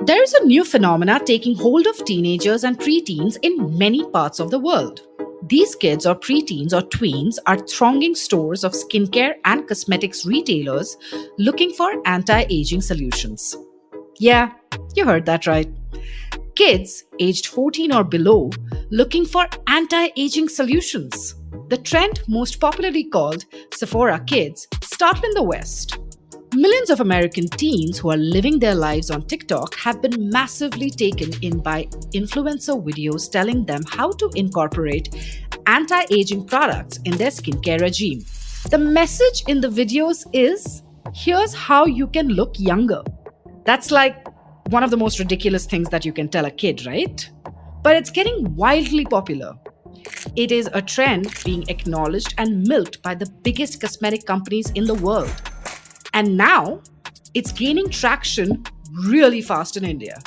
There is a new phenomena taking hold of teenagers and preteens in many parts of the world. These kids or preteens or tweens are thronging stores of skincare and cosmetics retailers looking for anti-aging solutions. Yeah, you heard that right. Kids aged 14 or below looking for anti-aging solutions. The trend, most popularly called Sephora Kids, started in the West. Millions of American teens who are living their lives on TikTok have been massively taken in by influencer videos telling them how to incorporate anti aging products in their skincare regime. The message in the videos is here's how you can look younger. That's like one of the most ridiculous things that you can tell a kid, right? But it's getting wildly popular. It is a trend being acknowledged and milked by the biggest cosmetic companies in the world. And now it's gaining traction really fast in India.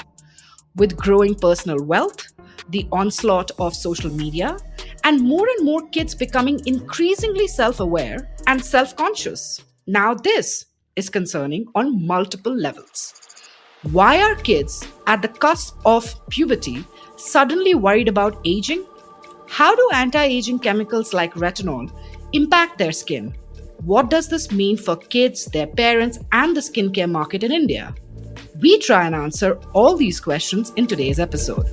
With growing personal wealth, the onslaught of social media, and more kids becoming increasingly self aware and self conscious. Now, this is concerning on multiple levels. Why are kids at the cusp of puberty suddenly worried about aging? How do anti aging chemicals like retinol impact their skin? What does this mean for kids, their parents, and the skincare market in India? We try and answer all these questions in today's episode.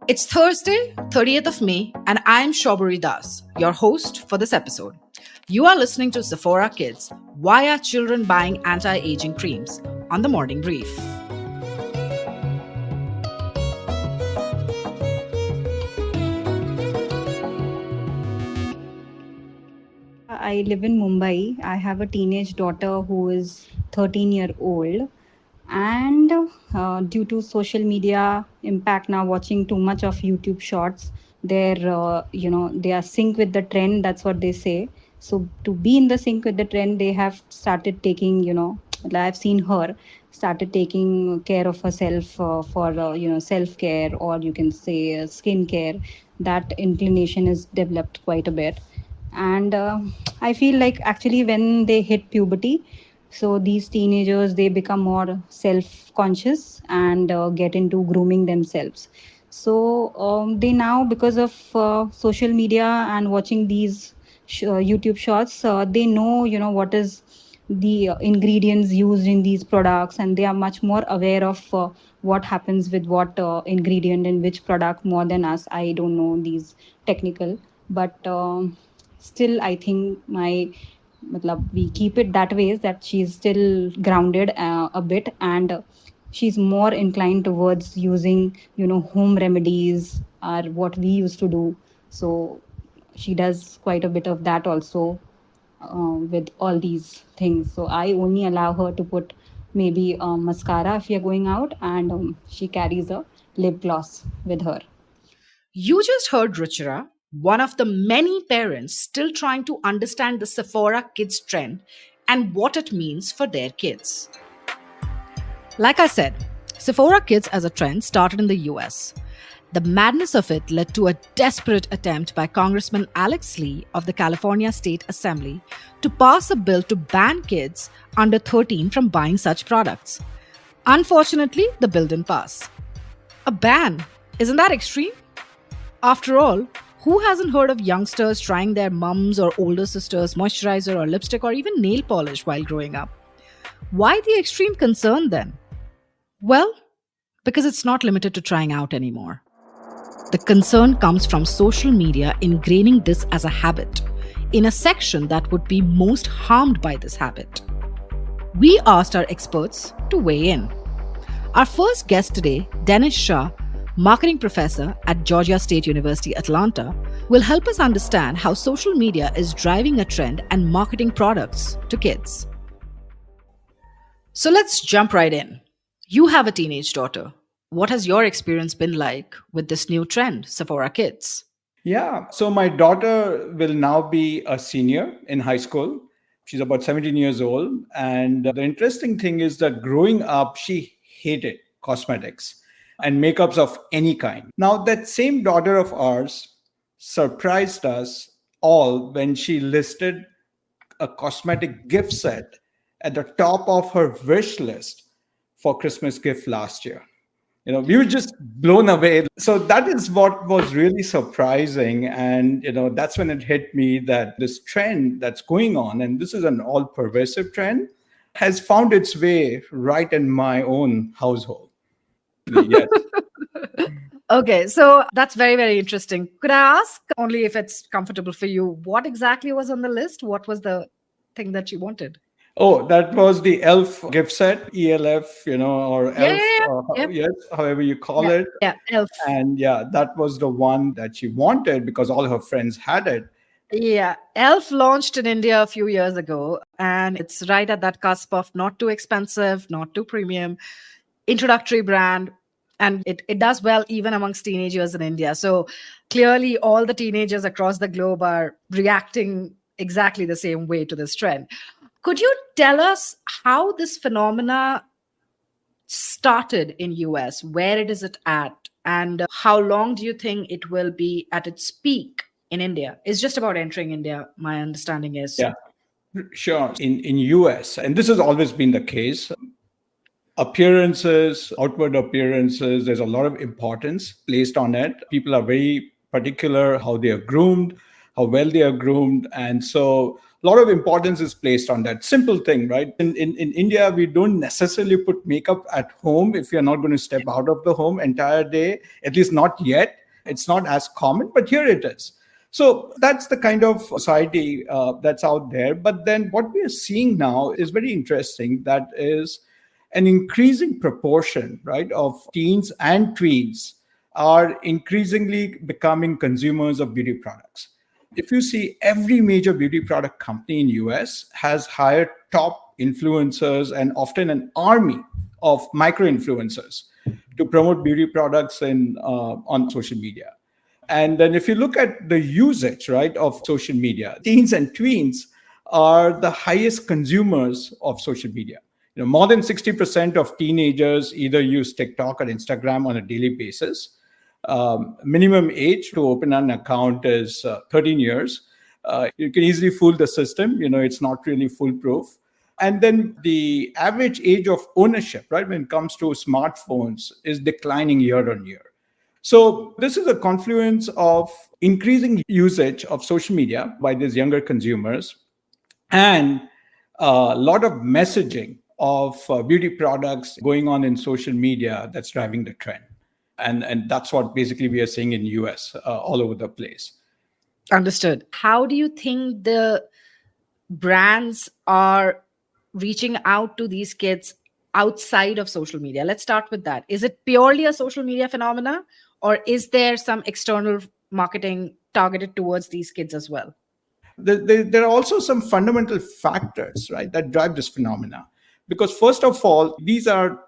It's Thursday, 30th of May, and I'm Shobhari Das, your host for this episode. You are listening to Sephora Kids, Why Are Children Buying Anti-Aging Creams? On the Morning Brief. I live in Mumbai. I have a teenage daughter who is 13-year-old, and due to social media impact, now watching too much of YouTube shorts, they are sync with the trend. That's what they say. So to be in the sync with the trend, they have started taking, I've seen her started taking care of herself for self care, or you can say skin care. That inclination is developed quite a bit, and I feel like actually when they hit puberty, so these teenagers, they become more self conscious and get into grooming themselves. So they now, because of social media and watching these YouTube shorts, they know, what is the ingredients used in these products, and they are much more aware of what happens with what ingredient in which product more than us. I don't know these technical, but still I think we keep it that way, that she's still grounded a bit, and she's more inclined towards using home remedies, or what we used to do. So she does quite a bit of that also, with all these things. So I only allow her to put maybe mascara if we are going out, and she carries a lip gloss with her. You just heard Ruchira, one of the many parents still trying to understand the Sephora Kids trend and what it means for their kids. Like I said, Sephora Kids as a trend started in the US. The madness of it led to a desperate attempt by Congressman Alex Lee of the California State Assembly to pass a bill to ban kids under 13 from buying such products. Unfortunately, the bill didn't pass. A ban? Isn't that extreme? After all, who hasn't heard of youngsters trying their mums or older sisters' moisturizer or lipstick or even nail polish while growing up? Why the extreme concern then? Well, because it's not limited to trying out anymore. The concern comes from social media ingraining this as a habit in a section that would be most harmed by this habit. We asked our experts to weigh in. Our first guest today, Dennis Shah, marketing professor at Georgia State University, Atlanta, will help us understand how social media is driving a trend and marketing products to kids. So let's jump right in. You have a teenage daughter. What has your experience been like with this new trend, Sephora Kids? Yeah, so my daughter will now be a senior in high school. She's about 17 years old. And the interesting thing is that growing up, she hated cosmetics and makeups of any kind. Now, that same daughter of ours surprised us all when she listed a cosmetic gift set at the top of her wish list for Christmas gift last year. We were just blown away. So that is what was really surprising. And that's when it hit me that this trend that's going on, and this is an all pervasive trend, has found its way right in my own household. Yes. Okay, so that's very, very interesting. Could I ask, only if it's comfortable for you, what exactly was on the list? What was the thing that you wanted? Oh, that was the ELF gift set, ELF, or Yeah, ELF, yeah, yeah, yes, however you call yeah, it. yeah, Elf. And yeah, that was the one that she wanted because all her friends had it. Yeah, Elf launched in India a few years ago, and it's right at that cusp of not too expensive, not too premium, introductory brand. And it does well even amongst teenagers in India. So clearly, all the teenagers across the globe are reacting exactly the same way to this trend. Could you tell us how this phenomena started in US? Where it is it at? And how long do you think it will be at its peak in India? It's just about entering India, my understanding is. Yeah, sure. In US, and this has always been the case, appearances, outward appearances, there's a lot of importance placed on it. People are very particular how they are groomed, how well they are groomed. And so a lot of importance is placed on that simple thing, right? In India, we don't necessarily put makeup at home if you're not going to step out of the home entire day, at least not yet. It's not as common, but here it is. So that's the kind of society that's out there. But then what we are seeing now is very interesting. That is an increasing proportion, right, of teens and tweens are increasingly becoming consumers of beauty products. If you see, every major beauty product company in US has hired top influencers and often an army of micro influencers to promote beauty products on social media. And then if you look at the usage, right, of social media, teens and tweens are the highest consumers of social media. More than 60% of teenagers either use TikTok or Instagram on a daily basis. Minimum age to open an account is 13 years. You can easily fool the system. It's not really foolproof. And then the average age of ownership, right, when it comes to smartphones is declining year on year. So this is a confluence of increasing usage of social media by these younger consumers and a lot of messaging of beauty products going on in social media that's driving the trend. And that's what basically we are seeing in US all over the place. Understood. How do you think the brands are reaching out to these kids outside of social media? Let's start with that. Is it purely a social media phenomena, or is there some external marketing targeted towards these kids as well? There are also some fundamental factors, right, that drive this phenomena. Because first of all, these are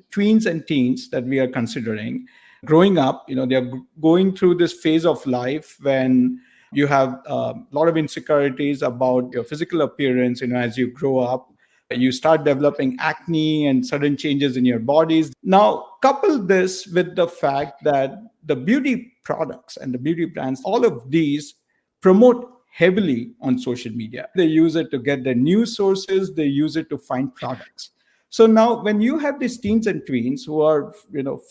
tweens and teens that we are considering growing up. They're going through this phase of life when you have a lot of insecurities about your physical appearance. As you grow up, you start developing acne and sudden changes in your bodies. Now, couple this with the fact that the beauty products and the beauty brands, all of these promote heavily on social media. They use it to get their news sources, they use it to find products. So now when you have these teens and tweens who are,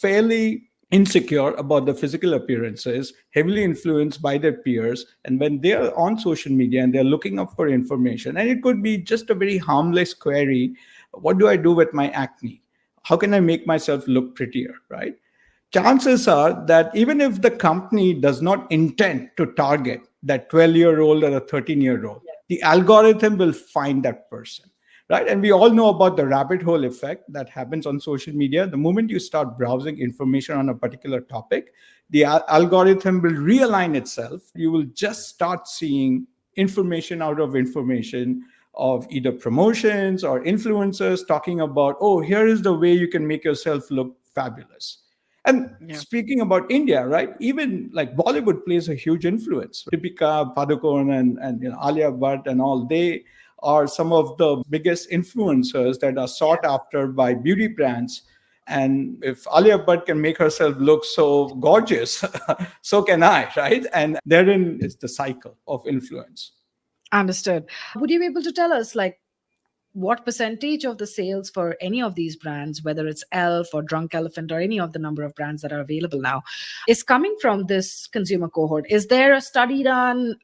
fairly insecure about the physical appearances, heavily influenced by their peers, and when they are on social media and they're looking up for information, and it could be just a very harmless query, what do I do with my acne? How can I make myself look prettier, right? Chances are that even if the company does not intend to target that 12-year-old or a 13-year-old, the algorithm will find that person, right? And we all know about the rabbit hole effect that happens on social media. The moment you start browsing information on a particular topic, the algorithm will realign itself. You will just start seeing information out of information of either promotions or influencers talking about, oh, here is the way you can make yourself look fabulous. And Yeah. speaking about India, right? Even like Bollywood plays a huge influence. Deepika Padukone and Alia Bhatt and all, they are some of the biggest influencers that are sought after by beauty brands And if Alia Bhatt can make herself look so gorgeous, so can I, right? And therein is the cycle of influence. Understood. Would you be able to tell us, like, what percentage of the sales for any of these brands, whether it's Elf or Drunk Elephant or any of the number of brands that are available now, is coming from this consumer cohort? Is there a study done?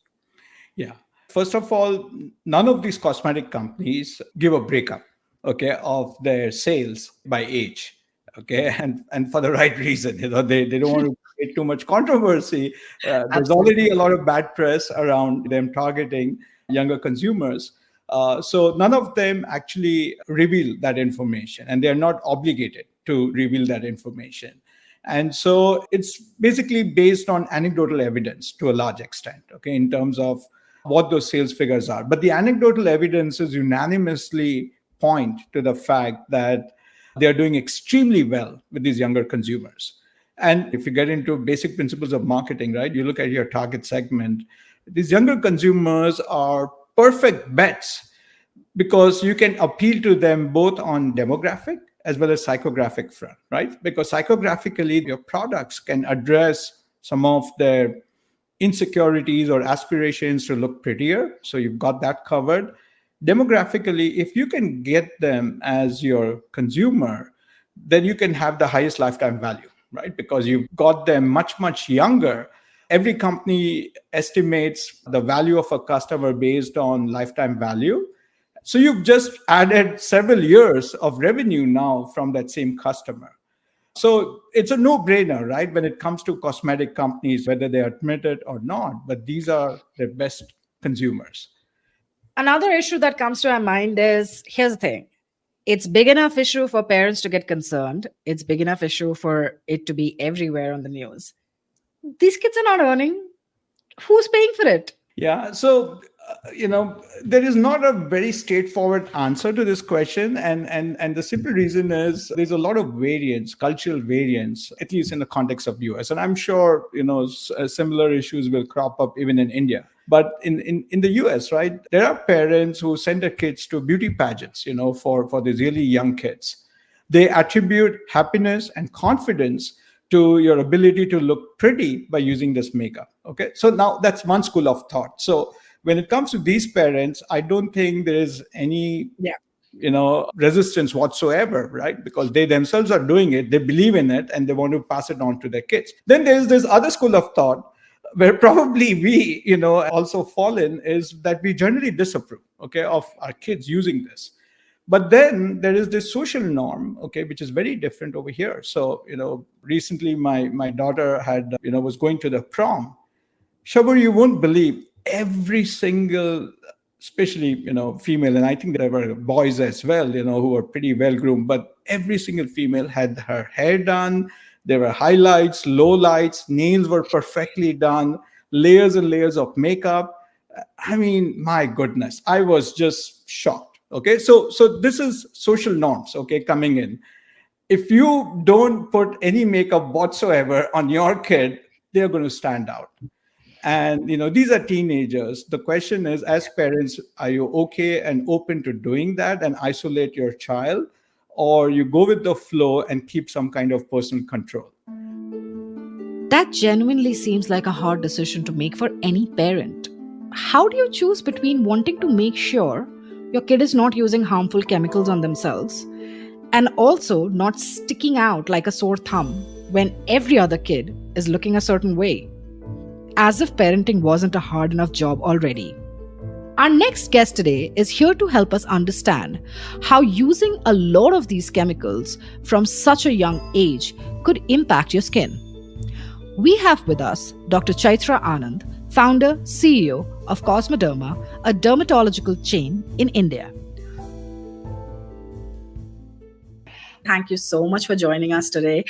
Yeah. First of all, none of these cosmetic companies give a breakup, okay, of their sales by age, okay, and for the right reason. They don't want to create too much controversy. There's already Absolutely. a lot of bad press around them targeting younger consumers. So none of them actually reveal that information, and they're not obligated to reveal that information. And so it's basically based on anecdotal evidence to a large extent, okay, in terms of what those sales figures are. But the anecdotal evidences unanimously point to the fact that they are doing extremely well with these younger consumers. And if you get into basic principles of marketing, right, you look at your target segment, these younger consumers are perfect bets because you can appeal to them both on demographic as well as psychographic front, right? Because psychographically, your products can address some of their insecurities or aspirations to look prettier. So you've got that covered. Demographically, if you can get them as your consumer, then you can have the highest lifetime value, right? Because you've got them much, much younger. Every company estimates the value of a customer based on lifetime value. So you've just added several years of revenue now from that same customer. So it's a no brainer, right? When it comes to cosmetic companies, whether they admit it or not, but these are their best consumers. Another issue that comes to my mind is, here's the thing. It's big enough issue for parents to get concerned. It's big enough issue for it to be everywhere on the news. These kids are not earning. Who's paying for it? Yeah. So, there is not a very straightforward answer to this question. And the simple reason is there's a lot of variance, cultural variance, at least in the context of US. And I'm sure, similar issues will crop up even in India. But in the US, right, there are parents who send their kids to beauty pageants, for these really young kids. They attribute happiness and confidence to your ability to look pretty by using this makeup. Okay. So now that's one school of thought. So when it comes to these parents, I don't think there is any Yeah. resistance whatsoever, right? Because they themselves are doing it, they believe in it, and they want to pass it on to their kids. Then there's this other school of thought where probably we also fall in, is that we generally disapprove, okay, of our kids using this. But then there is this social norm, okay, which is very different over here. So recently my daughter had was going to the prom. Shabur, you won't believe, every single, especially female, and I think there were boys as well, who were pretty well groomed, but every single female had her hair done. There were highlights, lowlights, nails were perfectly done, layers and layers of makeup. I mean, my goodness, I was just shocked. Okay, so this is social norms, okay, coming in. If you don't put any makeup whatsoever on your kid, they're going to stand out. And these are teenagers. The question is, as parents, are you okay and open to doing that and isolate your child, or you go with the flow and keep some kind of personal control? That genuinely seems like a hard decision to make for any parent. How do you choose between wanting to make sure your kid is not using harmful chemicals on themselves and also not sticking out like a sore thumb when every other kid is looking a certain way? As if parenting wasn't a hard enough job already. Our next guest today is here to help us understand how using a lot of these chemicals from such a young age could impact your skin. We have with us Dr. Chaitra Anand, founder, CEO of Cosmoderma, a dermatological chain in India. Thank you so much for joining us today.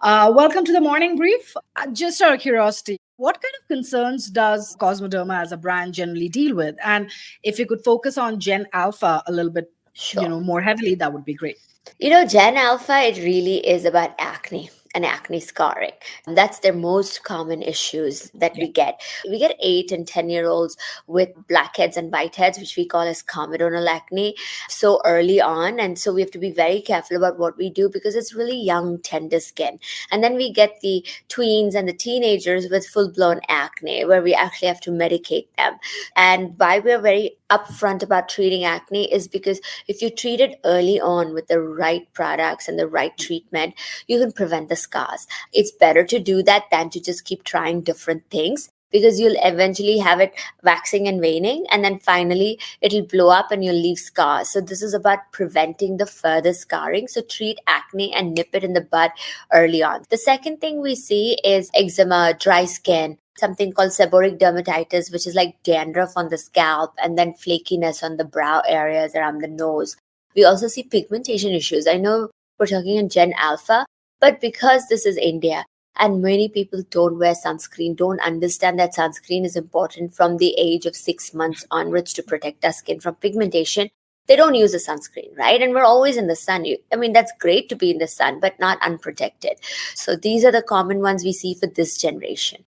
Welcome to the morning brief. Just out of curiosity, what kind of concerns does Cosmoderma as a brand generally deal with? And if you could focus on Gen Alpha a little bit, Sure. more heavily, that would be great. Gen Alpha, it really is about acne. and acne scarring. That's their most common issues that Yeah. we get. We get 8 and 10-year-olds with blackheads and whiteheads, which we call as comedonal acne, so early on. And so we have to be very careful about what we do because it's really young, tender skin. And then we get the tweens and the teenagers with full-blown acne, where we actually have to medicate them. And why we're very upfront about treating acne is because if you treat it early on with the right products and the right treatment, you can prevent the scars. It's better to do that than to just keep trying different things, because you'll eventually have it waxing and waning, and then finally it'll blow up and you'll leave scars. So this is about preventing the further scarring. So treat acne and nip it in the bud early on. The second thing we see is eczema, dry skin, something called seborrheic dermatitis, which is like dandruff on the scalp, and then flakiness on the brow areas around the nose. We also see pigmentation issues. I know we're talking in Gen Alpha, but because this is India and many people don't wear sunscreen, don't understand that sunscreen is important from the age of 6 months onwards to protect our skin from pigmentation, they don't use a sunscreen, right? And we're always in the sun. I mean, that's great to be in the sun, but not unprotected. So these are the common ones we see for this generation.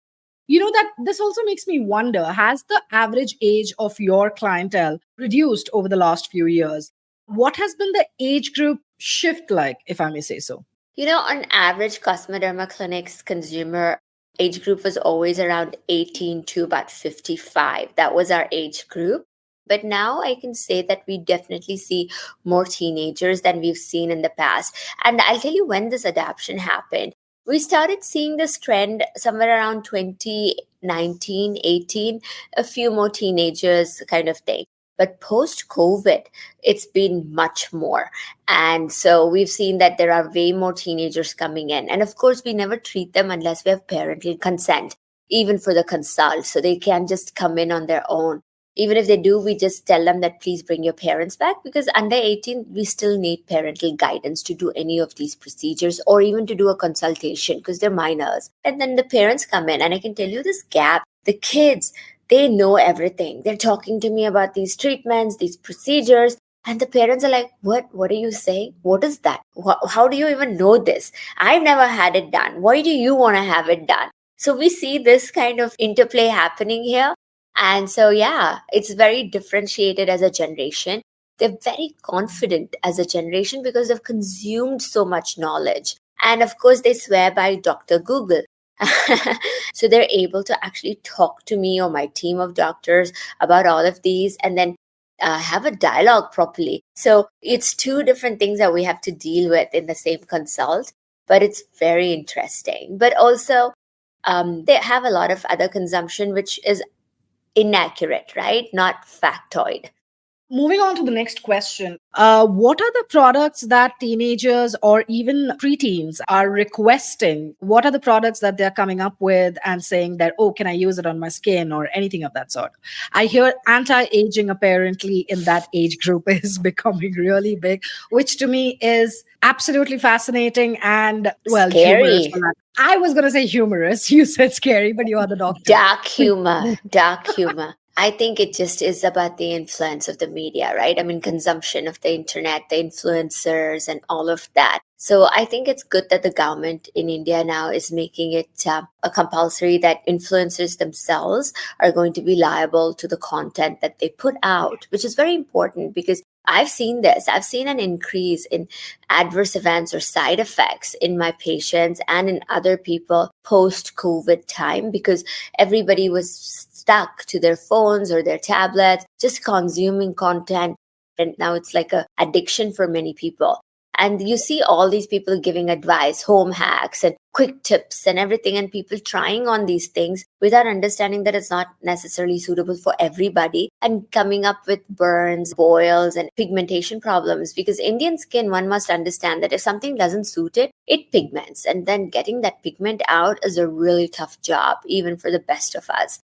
That this also makes me wonder, has the average age of your clientele reduced over the last few years? What has been the age group shift like, if I may say so? On average, Cosmoderma Clinic's consumer age group was always around 18 to about 55. That was our age group. But now I can say that we definitely see more teenagers than we've seen in the past. And I'll tell you when this adaptation happened. We started seeing this trend somewhere around 2019, 18, a few more teenagers kind of thing. But post COVID, it's been much more. And so we've seen that there are way more teenagers coming in. And of course, we never treat them unless we have parental consent, even for the consult. So they can't just come in on their own. Even if they do, we just tell them that please bring your parents back, because under 18, we still need parental guidance to do any of these procedures or even to do a consultation because they're minors. And then the parents come in, and I can tell you this gap, the kids, they know everything. They're talking to me about these treatments, these procedures. And the parents are like, what are you saying? What is that? How do you even know this? I've never had it done. Why do you want to have it done? So we see this kind of interplay happening here. And so, yeah, it's very differentiated as a generation. They're very confident as a generation because they've consumed so much knowledge. And of course, they swear by Dr. Google. So they're able to actually talk to me or my team of doctors about all of these and then have a dialogue properly. So it's two different things that we have to deal with in the same consult, but it's very interesting. But also, they have a lot of other consumption, which is inaccurate, right? Not factoid. Moving on to the next question. What are the products that teenagers or even preteens are requesting? What are the products that they're coming up with and saying that, oh, can I use it on my skin or anything of that sort? I hear anti aging apparently in that age group is becoming really big, which to me is absolutely fascinating and, well, humorous. Scary. I was going to say humorous. You said scary, but you are the doctor. Dark humor. Dark humor. I think it just is about the influence of the media, right? I mean, consumption of the internet, the influencers, and all of that. So I think it's good that the government in India now is making it a compulsory that influencers themselves are going to be liable to the content that they put out, which is very important because I've seen this. I've seen an increase in adverse events or side effects in my patients and in other people post-COVID time because everybody was stuck to their phones or their tablets, just consuming content. And now it's like a addiction for many people. And you see all these people giving advice, home hacks and quick tips and everything, and people trying on these things without understanding that it's not necessarily suitable for everybody and coming up with burns, boils, and pigmentation problems. Because Indian skin, one must understand that if something doesn't suit it, it pigments. And then getting that pigment out is a really tough job, even for the best of us.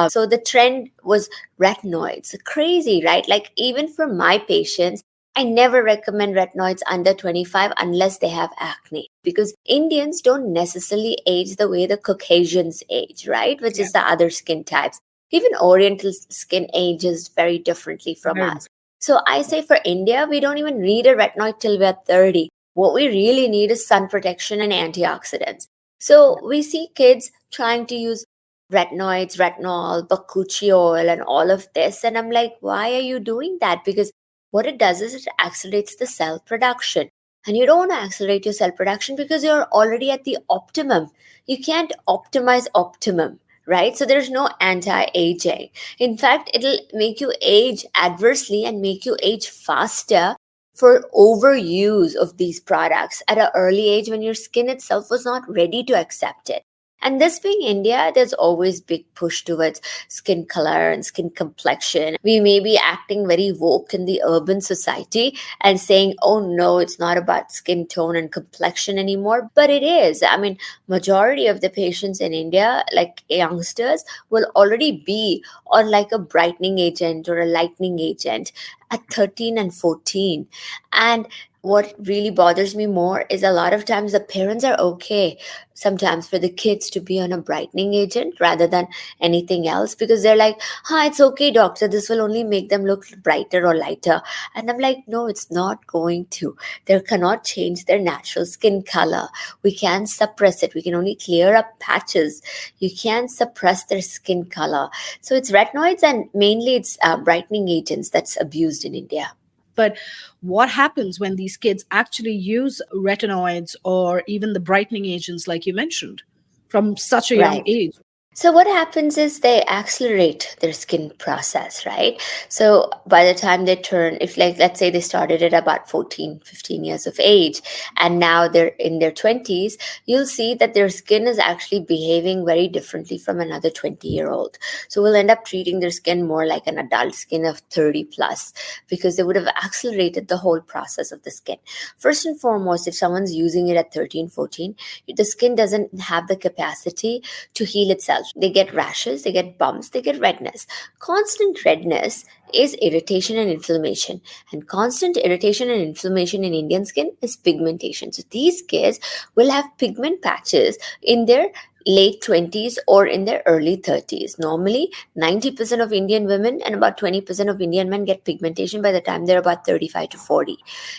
So the trend was retinoids. Crazy, right? Like even for my patients, I never recommend retinoids under 25 unless they have acne because Indians don't necessarily age the way the Caucasians age, right? Which is the other skin types. Even Oriental skin ages very differently from us. So I say for India, we don't even need a retinoid till we're 30. What we really need is sun protection and antioxidants. So we see kids trying to use retinoids, retinol, bakuchi oil, and all of this. And I'm like, why are you doing that? Because what it does is it accelerates the cell production. And you don't want to accelerate your cell production because you're already at the optimum. You can't optimize optimum, right? So there's no anti aging. In fact, it'll make you age adversely and make you age faster for overuse of these products at an early age when your skin itself was not ready to accept it. And this being India, there's always big push towards skin color and skin complexion. We may be acting very woke in the urban society and saying, oh no, it's not about skin tone and complexion anymore. But it is. I mean, majority of the patients in India, like youngsters, will already be on like a brightening agent or a lightening agent at 13 and 14. And what really bothers me more is a lot of times the parents are okay sometimes for the kids to be on a brightening agent rather than anything else, because they're like, it's okay, doctor, this will only make them look brighter or lighter. And I'm like, no, it's not going to. They cannot change their natural skin color. We can't suppress it. We can only clear up patches. You can't suppress their skin color. So it's retinoids and mainly it's brightening agents that's abused in India. But what happens when these kids actually use retinoids or even the brightening agents, like you mentioned, from such a young Right. age? So what happens is they accelerate their skin process, right? So by the time they turn, if like let's say they started at about 14, 15 years of age and now they're in their 20s, you'll see that their skin is actually behaving very differently from another 20-year-old. So we'll end up treating their skin more like an adult skin of 30 plus because they would have accelerated the whole process of the skin. First and foremost, if someone's using it at 13, 14, the skin doesn't have the capacity to heal itself. They get rashes, they get bumps, they get redness. Constant redness is irritation and inflammation. And constant irritation and inflammation in Indian skin is pigmentation. So these kids will have pigment patches in their late 20s or in their early 30s. Normally, 90% of Indian women and about 20% of Indian men get pigmentation by the time they're about 35 to 40.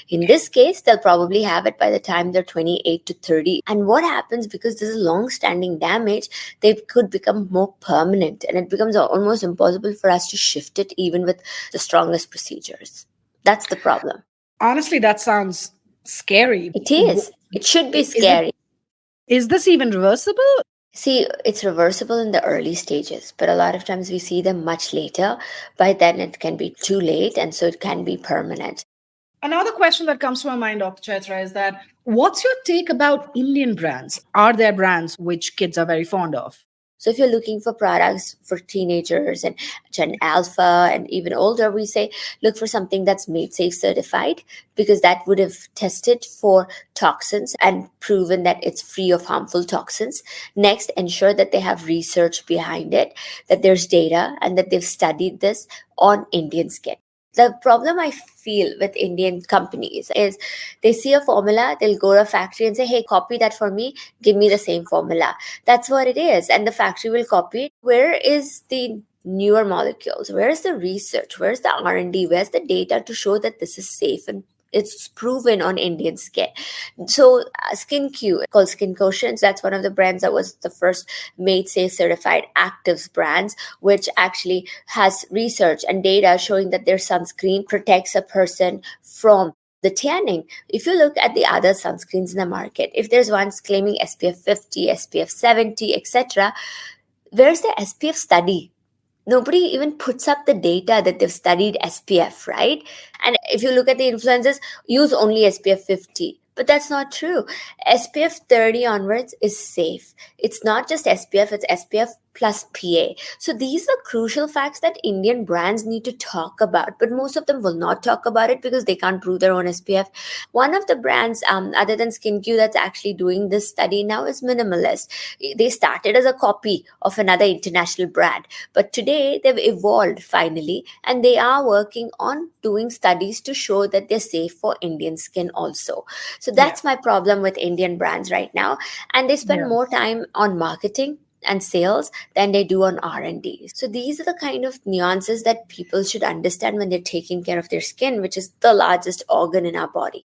In this case, they'll probably have it by the time they're 28 to 30. And what happens, because this is long standing damage, they could become more permanent and it becomes almost impossible for us to shift it even with the strongest procedures. That's the problem. Honestly, that sounds scary. It is. It should be Is it? scary. Is this even reversible? See, it's reversible in the early stages, but a lot of times we see them much later. By then, it can be too late, and so it can be permanent. Another question that comes to my mind, Dr. Chaitra, is that what's your take about Indian brands? Are there brands which kids are very fond of? So if you're looking for products for teenagers and Gen Alpha and even older, we say look for something that's made safe certified, because that would have tested for toxins and proven that it's free of harmful toxins. Next, ensure that they have research behind it, that there's data and that they've studied this on Indian skin. The problem I feel with Indian companies is they see a formula, they'll go to a factory and say, hey, copy that for me, give me the same formula. That's what it is. And the factory will copy it. Where is the newer molecules? Where is the research? Where's the R&D? Where's the data to show that this is safe and it's proven on Indian skin? So Skin Q, called Skin Quotient, that's one of the brands that was the first made safe certified actives brands, which actually has research and data showing that their sunscreen protects a person from the tanning. If you look at the other sunscreens in the market, if there's one claiming SPF 50, SPF 70, etc., where's the SPF study? Nobody even puts up the data that they've studied SPF, right? And if you look at the influencers, use only SPF 50. But that's not true. SPF 30 onwards is safe. It's not just SPF, it's SPF plus PA. So these are crucial facts that Indian brands need to talk about, but most of them will not talk about it because they can't prove their own SPF. One of the brands, other than SkinQ, that's actually doing this study now is Minimalist. They started as a copy of another international brand, but today they've evolved finally, and they are working on doing studies to show that they're safe for Indian skin also. So that's my problem with Indian brands right now. And they spend Yeah. more time on marketing and sales than they do on R&D. So these are the kind of nuances that people should understand when they're taking care of their skin, which is the largest organ in our body.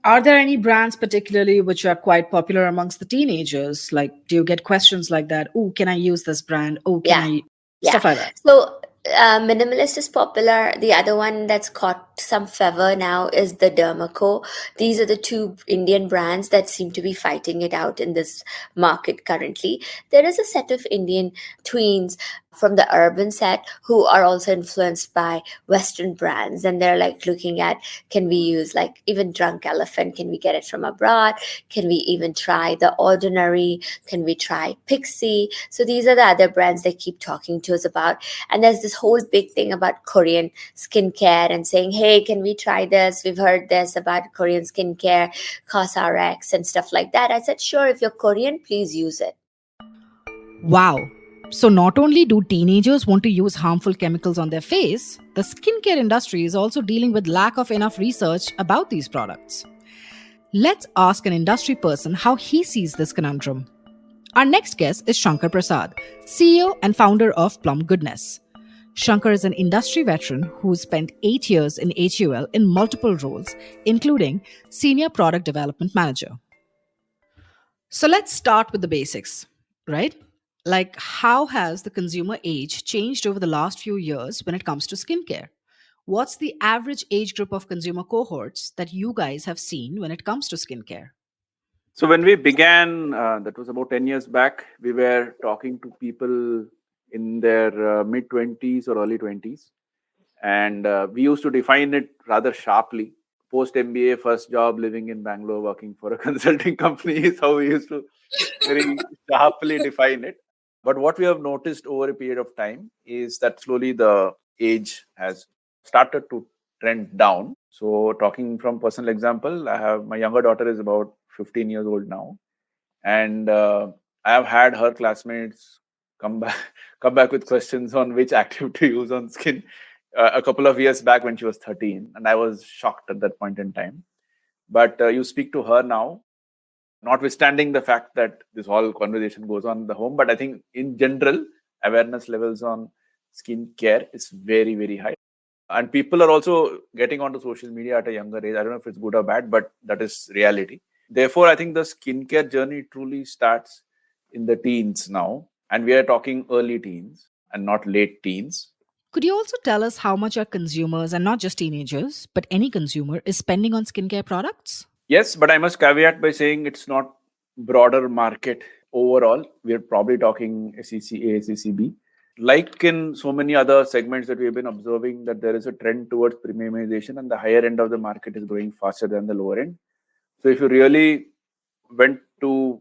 Are there any brands particularly which are quite popular amongst the teenagers? Like, do you get questions like that? Oh, can I use this brand? Oh, can Yeah. I? Yeah. Stuff like that. So minimalist is popular. The other one that's caught some favor now is the Dermaco. These are the two Indian brands that seem to be fighting it out in this market currently. There is a set of Indian tweens from the urban set who are also influenced by Western brands, and they're like looking at, can we use like even Drunk Elephant? Can we get it from abroad? Can we even try The Ordinary? Can we try Pixie? So these are the other brands they keep talking to us about. And there's this whole big thing about Korean skincare and saying, hey, can we try this? We've heard this about Korean skincare, CosRX and stuff like that. I said, sure, if you're Korean, please use it. Wow. So, not only do teenagers want to use harmful chemicals on their face, the skincare industry is also dealing with lack of enough research about these products. Let's ask an industry person how he sees this conundrum. Our next guest is Shankar Prasad, CEO and founder of Plum Goodness. Shankar is an industry veteran who spent 8 years in HUL in multiple roles, including Senior Product Development Manager. So let's start with the basics, right? Like, how has the consumer age changed over the last few years when it comes to skincare? What's the average age group of consumer cohorts that you guys have seen when it comes to skincare? So when we began, that was about 10 years back, we were talking to people in their mid 20s or early 20s. And we used to define it rather sharply. Post MBA, first job, living in Bangalore, working for a consulting company is how we used to very sharply define it. But what we have noticed over a period of time is that slowly the age has started to trend down. So, talking from personal example, I have my younger daughter is about 15 years old now, and I have had her classmates come back come back with questions on which active to use on skin a couple of years back when she was 13, and I was shocked at that point in time. But you speak to her now, notwithstanding the fact that this whole conversation goes on in the home, but I think in general, awareness levels on skincare is very, very high. And people are also getting onto social media at a younger age. I don't know if it's good or bad, but that is reality. Therefore, I think the skincare journey truly starts in the teens now. And we are talking early teens and not late teens. Could you also tell us how much our consumers, and not just teenagers, but any consumer, is spending on skincare products? Yes, but I must caveat by saying it's not broader market overall. We're probably talking SECA, SECB. Like in so many other segments that we've been observing, that there is a trend towards premiumization and the higher end of the market is growing faster than the lower end. So if you really went to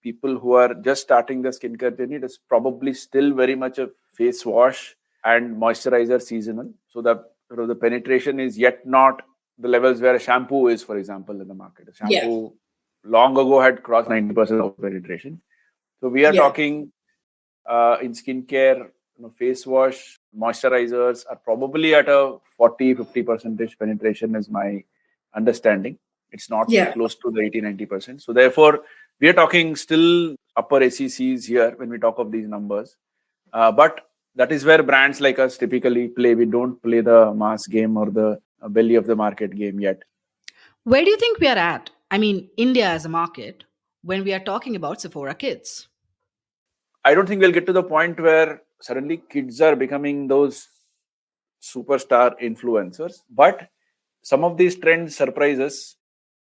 people who are just starting the skincare journey, it is probably still very much a face wash and moisturizer seasonal. So the penetration is yet not the levels where a shampoo is, for example, in the market. A Yeah. shampoo long ago had crossed 90% of penetration. So we are Yeah. talking in skincare, face wash, moisturizers are probably at a 40-50% penetration is my understanding. It's not Yeah. close to the 80-90%. So therefore, we are talking still upper ACCs here when we talk of these numbers. But that is where brands like us typically play. We don't play the mass game or the belly of the market game yet. Where do you think we are at? I mean, India as a market, when we are talking about Sephora Kids. I don't think we'll get to the point where suddenly kids are becoming those superstar influencers. But some of these trends surprise us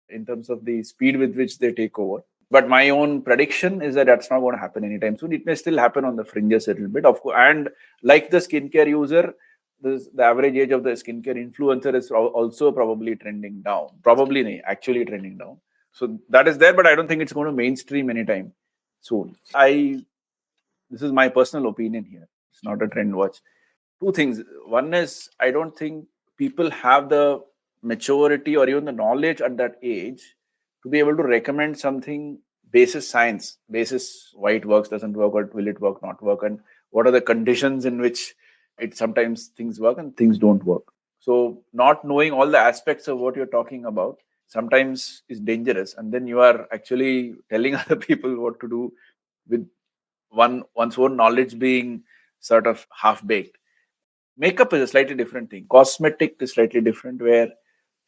in terms of the speed with which they take over. But my own prediction is that that's not going to happen anytime soon. It may still happen on the fringes a little bit, of course. And like the skincare user, the average age of the skincare influencer is also probably trending down. Probably, actually trending down. So that is there, but I don't think it's going to mainstream anytime soon. This is my personal opinion here. It's not a trend watch. Two things. One is I don't think people have the maturity or even the knowledge at that age to be able to recommend something basis science, basis why it works, doesn't work, or will it work, not work, and what are the conditions in which it sometimes things work and things don't work. So not knowing all the aspects of what you're talking about sometimes is dangerous, and then you are actually telling other people what to do with one's own knowledge being sort of half baked. Makeup is a slightly different thing. Cosmetic is slightly different, where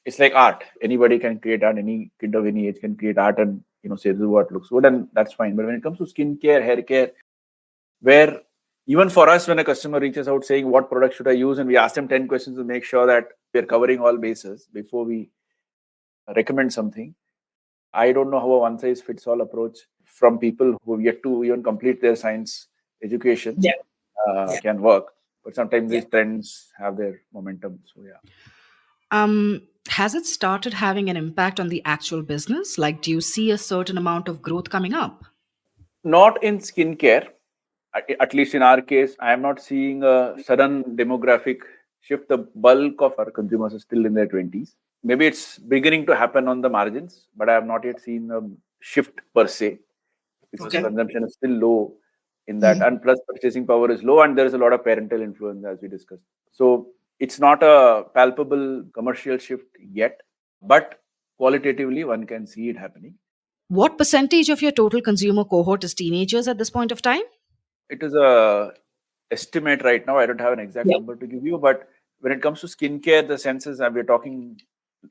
it's like art. Anybody can create art. Any kid of any age can create art and say this is what looks good, and that's fine. But when it comes to skincare, hair care, where even for us, when a customer reaches out saying what product should I use, and we ask them 10 questions to make sure that we're covering all bases before we recommend something. I don't know how a one size fits all approach from people who have yet to even complete their science education can work. But sometimes these trends have their momentum. So Has it started having an impact on the actual business? Like, do you see a certain amount of growth coming up? not in skincare. At least in our case, I am not seeing a sudden demographic shift. The bulk of our consumers are still in their 20s. Maybe it's beginning to happen on the margins, but I have not yet seen a shift per se, because consumption is still low in that, and plus purchasing power is low, and there is a lot of parental influence, as we discussed. So it's not a palpable commercial shift yet, but qualitatively one can see it happening. What percentage of your total consumer cohort is teenagers at this point of time? It is a estimate right now. I don't have an exact number to give you, but when it comes to skincare, the senses, and we're talking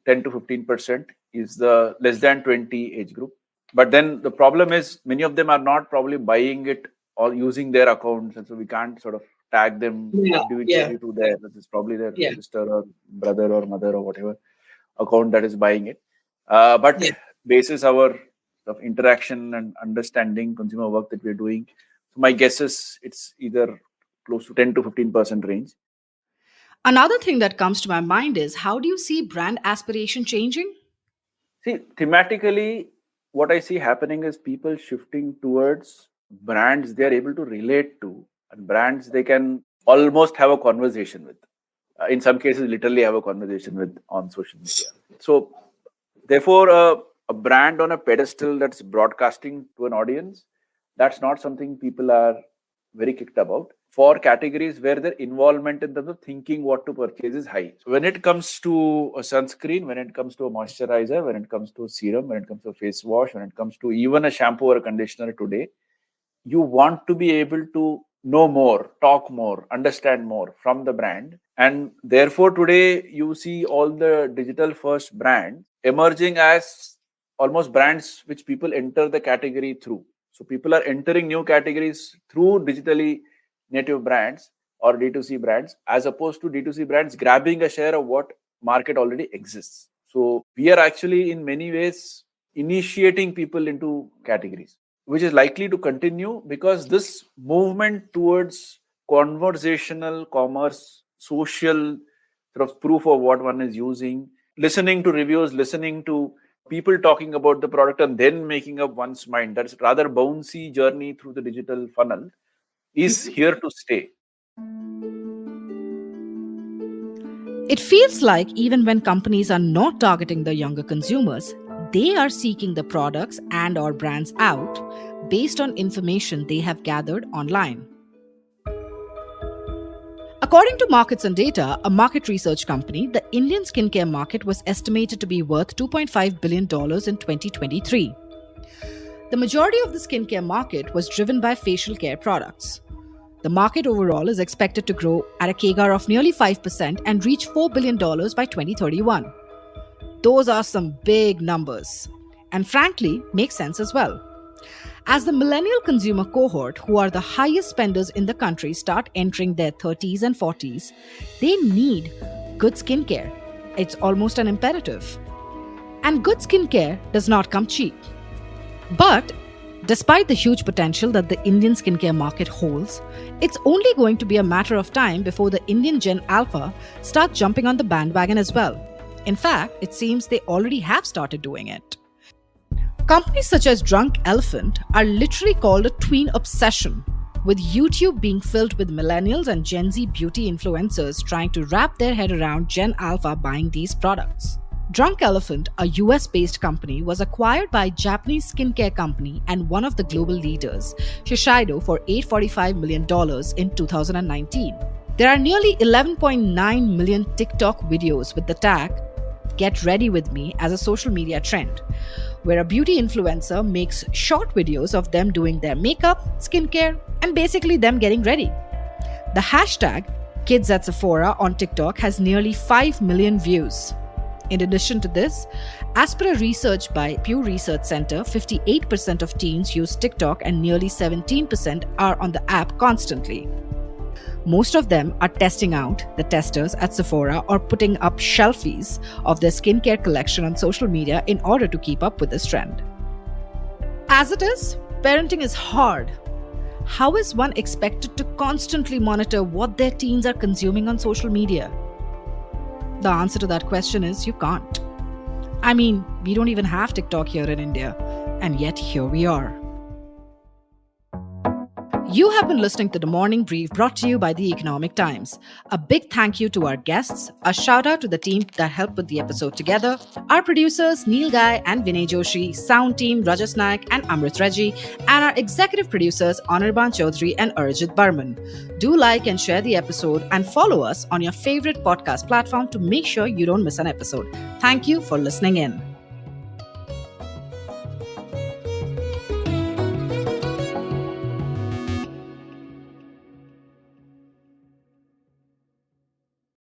10 to 15% is the less than 20 age group. But then the problem is many of them are not probably buying it or using their accounts, and so we can't sort of tag them individually to their. This is probably their sister or brother or mother or whatever account that is buying it. But basis our of interaction and understanding consumer work that we're doing, so my guess is it's either close to 10 to 15% range. Another thing that comes to my mind is, how do you see brand aspiration changing? See, thematically, what I see happening is people shifting towards brands they are able to relate to, and brands they can almost have a conversation with. In some cases, literally have a conversation with on social media. So, therefore, a brand on a pedestal that's broadcasting to an audience, that's not something people are very kicked about. For categories where their involvement in terms of thinking what to purchase is high. So when it comes to a sunscreen, when it comes to a moisturizer, when it comes to a serum, when it comes to a face wash, when it comes to even a shampoo or a conditioner today, you want to be able to know more, talk more, understand more from the brand. And therefore, today you see all the digital first brands emerging as almost brands which people enter the category through. So people are entering new categories through digitally native brands or D2C brands, as opposed to D2C brands grabbing a share of what market already exists. So we are actually in many ways initiating people into categories, which is likely to continue because this movement towards conversational commerce, social sort of proof of what one is using, listening to reviews, listening to people talking about the product and then making up one's mind. That's rather bouncy journey through the digital funnel is here to stay. It feels like even when companies are not targeting the younger consumers, they are seeking the products and or brands out based on information they have gathered online. According to Markets and Data, a market research company, the Indian skincare market was estimated to be worth $2.5 billion in 2023. The majority of the skincare market was driven by facial care products. The market overall is expected to grow at a CAGR of nearly 5% and reach $4 billion by 2031. Those are some big numbers, and frankly, make sense as well. As the millennial consumer cohort, who are the highest spenders in the country, start entering their 30s and 40s, they need good skincare. It's almost an imperative. And good skincare does not come cheap. But despite the huge potential that the Indian skincare market holds, it's only going to be a matter of time before the Indian Gen Alpha start jumping on the bandwagon as well. In fact, it seems they already have started doing it. Companies such as Drunk Elephant are literally called a tween obsession, with YouTube being filled with millennials and Gen Z beauty influencers trying to wrap their head around Gen Alpha buying these products. Drunk Elephant, a US-based company, was acquired by a Japanese skincare company and one of the global leaders, Shiseido, for $845 million in 2019. There are nearly 11.9 million TikTok videos with the tag "Get Ready With Me" as a social media trend, where a beauty influencer makes short videos of them doing their makeup, skincare, and basically them getting ready. The hashtag Kids at Sephora on TikTok has nearly 5 million views. In addition to this, as per a research by Pew Research Center, 58% of teens use TikTok and nearly 17% are on the app constantly. Most of them are testing out the testers at Sephora or putting up shelfies of their skincare collection on social media in order to keep up with this trend. As it is, parenting is hard. How is one expected to constantly monitor what their teens are consuming on social media? The answer to that question is you can't. I mean, we don't even have TikTok here in India, and yet here we are. You have been listening to The Morning Brief brought to you by The Economic Times. A big thank you to our guests, a shout out to the team that helped put the episode together, our producers Neil Guy and Vinay Joshi, sound team Rajas Naik and Amrit Reggie, and our executive producers Anirban Chaudhary and Arjit Barman. Do like and share the episode and follow us on your favorite podcast platform to make sure you don't miss an episode. Thank you for listening in.